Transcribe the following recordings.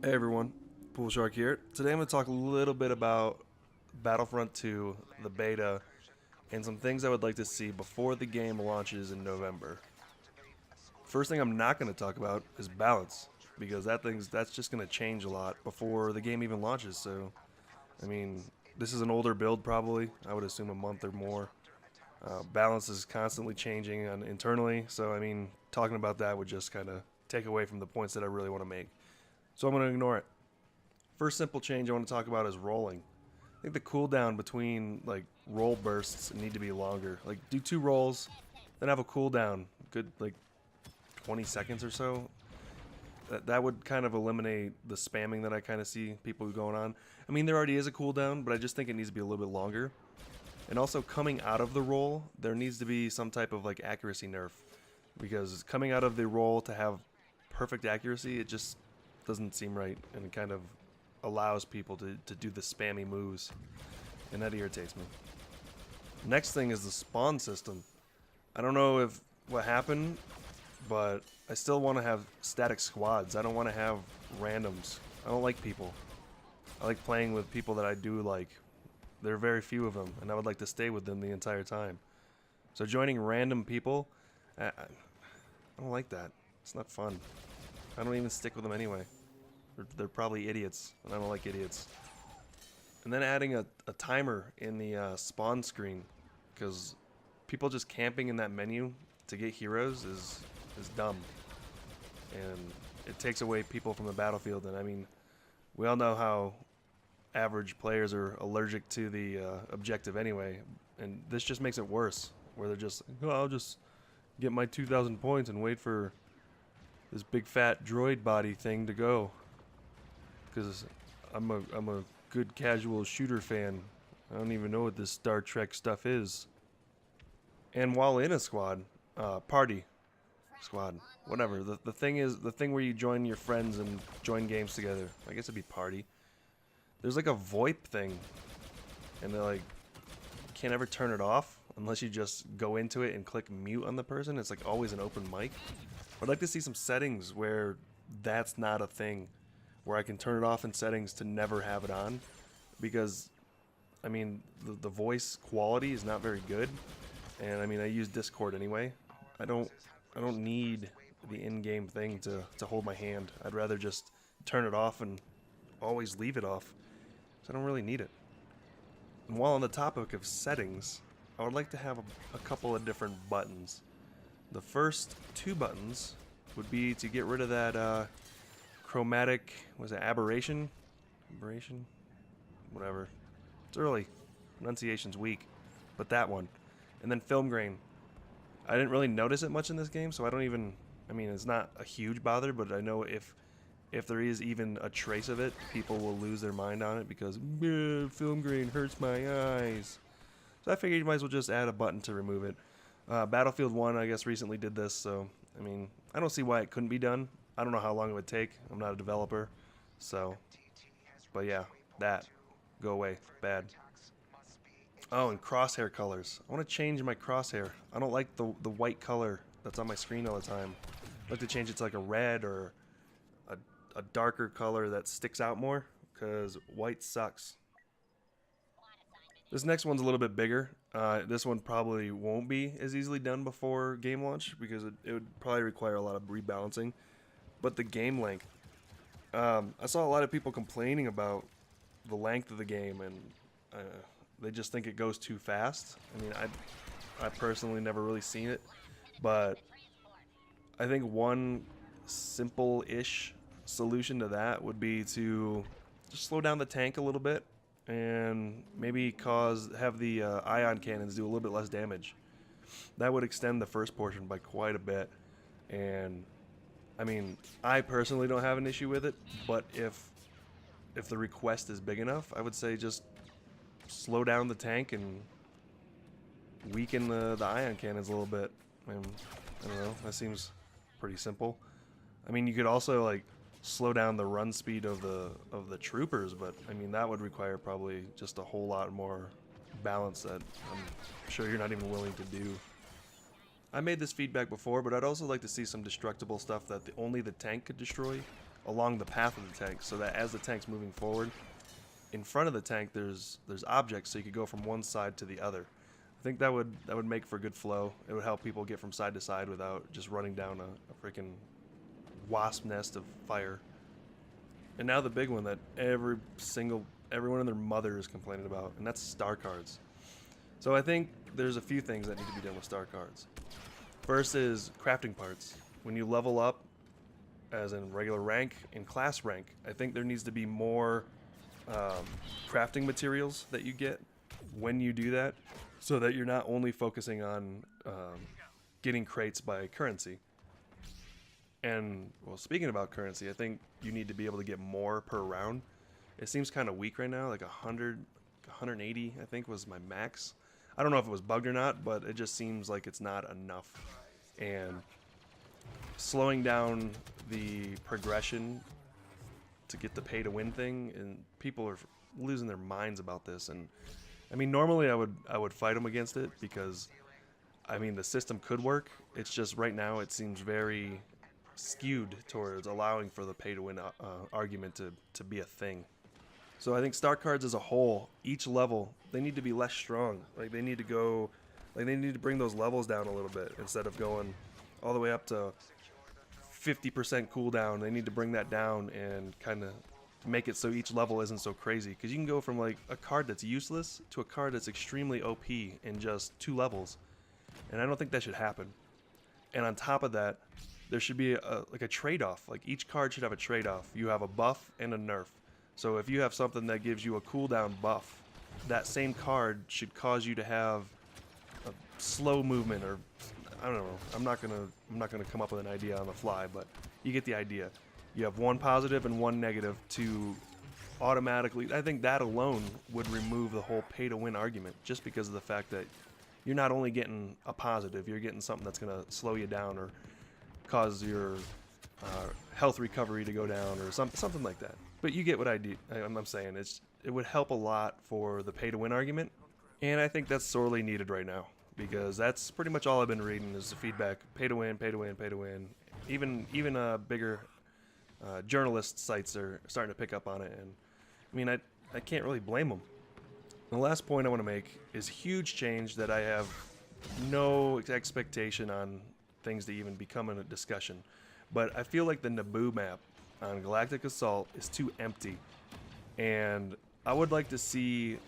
Hey everyone, Pool Shark here. Today I'm going to talk a little bit about Battlefront 2, the beta, and some things I would like to see before the game launches in November. First thing I'm not going to talk about is balance, because that's just going to change a lot before the game even launches. So, I mean, this is an older build probably. I would assume a month or more. Balance is constantly changing internally, so I mean, talking about that would just kind of take away from the points that I really want to make. So I'm going to ignore it. First simple change I want to talk about is rolling. I think the cooldown between like roll bursts need to be longer. Like do 2 rolls, then have a cooldown, good like 20 seconds or so. That would kind of eliminate the spamming that I kind of see people going on. I mean, there already is a cooldown, but I just think it needs to be a little bit longer. And also coming out of the roll, there needs to be some type of like accuracy nerf, because coming out of the roll to have perfect accuracy, it just doesn't seem right, and it kind of allows people to do the spammy moves, and that irritates me. Next thing is the spawn system. I don't know if what happened, but I still want to have static squads. I don't want to have randoms. I don't like people. I like playing with people that I do like. There are very few of them, and I would like to stay with them the entire time. So joining random people, I don't like that. It's not fun. I don't even stick with them anyway. They're probably idiots, and I don't like idiots. And then adding a timer in the spawn screen, because people just camping in that menu to get heroes is dumb. And it takes away people from the battlefield, and I mean, we all know how average players are allergic to the objective anyway, and this just makes it worse, where they're just, oh, I'll just get my 2,000 points and wait for this big fat droid body thing to go, because I'm a good casual shooter fan. I don't even know what this Star Trek stuff is. And while in a squad, party, squad, whatever. The thing is, the thing where you join your friends and join games together. I guess it'd be party. There's like a VoIP thing, and they're like, you can't ever turn it off unless you just go into it and click mute on the person. It's like always an open mic. I'd like to see some settings where that's not a thing, where I can turn it off in settings to never have it on, because I mean the voice quality is not very good, and I mean I use Discord anyway. I don't need the in-game thing to hold my hand. I'd rather just turn it off and always leave it off, so I don't really need it. And while on the topic of settings, I would like to have a couple of different buttons. The first 2 buttons would be to get rid of that chromatic, was it aberration? Aberration? Whatever. It's early. Pronunciation's weak. But that one. And then film grain. I didn't really notice it much in this game, so I don't even, I mean, it's not a huge bother, but I know if there is even a trace of it, people will lose their mind on it because film grain hurts my eyes. So I figured you might as well just add a button to remove it. Battlefield 1, I guess, recently did this, so, I mean, I don't see why it couldn't be done. I don't know how long it would take. I'm not a developer, so, but yeah, that. Go away. Bad. Oh, and crosshair colors. I want to change my crosshair. I don't like the white color that's on my screen all the time. I'd like to change it to like a red or a darker color that sticks out more, because white sucks. This next one's a little bit bigger. This one probably won't be as easily done before game launch, because it would probably require a lot of rebalancing. But the game length. I saw a lot of people complaining about the length of the game, and they just think it goes too fast. I mean, I personally never really seen it, but I think one simple-ish solution to that would be to just slow down the tank a little bit, and maybe have the ion cannons do a little bit less damage. That would extend the first portion by quite a bit. And I mean, I personally don't have an issue with it, but if the request is big enough, I would say just slow down the tank and weaken the ion cannons a little bit. I don't know, that seems pretty simple. I mean, you could also like slow down the run speed of the troopers, but I mean that would require probably just a whole lot more balance that I'm sure you're not even willing to do. I made this feedback before, but I'd also like to see some destructible stuff that only the tank could destroy. along the path of the tank, so that as the tank's moving forward, in front of the tank there's objects, so you could go from one side to the other. I think that would make for good flow. It would help people get from side to side without just running down a freaking wasp nest of fire. And now the big one that everyone and their mother is complaining about, and that's star cards. So I think there's a few things that need to be done with star cards. First is crafting parts. When you level up, as in regular rank and class rank, I think there needs to be more crafting materials that you get when you do that, so that you're not only focusing on getting crates by currency. And, well, speaking about currency, I think you need to be able to get more per round. It seems kind of weak right now, like 100, 180, I think was my max. I don't know if it was bugged or not, but it just seems like it's not enough. And slowing down the progression to get the pay to win thing, and people are losing their minds about this. And I mean, normally I would fight them against it, because I mean the system could work. It's just right now it seems very skewed towards allowing for the pay to win argument to be a thing. So I think star cards as a whole, each level, they need to be less strong. Like they need to bring those levels down a little bit instead of going all the way up to 50% cooldown. They need to bring that down and kind of make it so each level isn't so crazy, because you can go from like a card that's useless to a card that's extremely OP in just 2 levels, and I don't think that should happen. And on top of that, there should be like a trade-off. Like each card should have a trade-off. You have a buff and a nerf. So if you have something that gives you a cooldown buff, that same card should cause you to have a slow movement, or I don't know. I'm not gonna come up with an idea on the fly, but you get the idea. You have one positive and one negative to automatically. I think that alone would remove the whole pay-to-win argument, just because of the fact that you're not only getting a positive, you're getting something that's gonna slow you down or cause your health recovery to go down, or something like that. But you get what I'm saying. It would help a lot for the pay-to-win argument, and I think that's sorely needed right now, because that's pretty much all I've been reading is the feedback: pay to win, pay to win, pay to win. Even bigger journalist sites are starting to pick up on it, and I mean I can't really blame them. The last point I want to make is huge change that I have no expectation on things to even become in a discussion, but I feel like the Naboo map on Galactic Assault is too empty, and I would like to see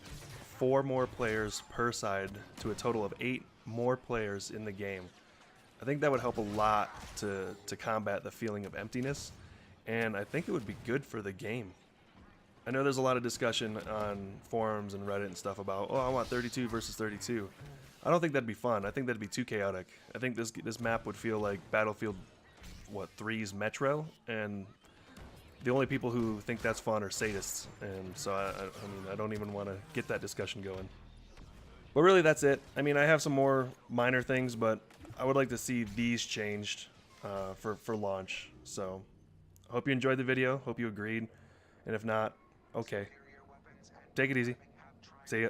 4 more players per side to a total of 8 more players in the game. I think that would help a lot to combat the feeling of emptiness, and I think it would be good for the game. I know there's a lot of discussion on forums and Reddit and stuff about, oh, I want 32 versus 32. I don't think that'd be fun. I think that'd be too chaotic. I think this map would feel like Battlefield 3's Metro, and the only people who think that's fun are sadists, and so I mean, I don't even want to get that discussion going. But really, that's it. I mean, I have some more minor things, but I would like to see these changed for launch. So I hope you enjoyed the video. Hope you agreed, and if not, okay. Take it easy. See ya.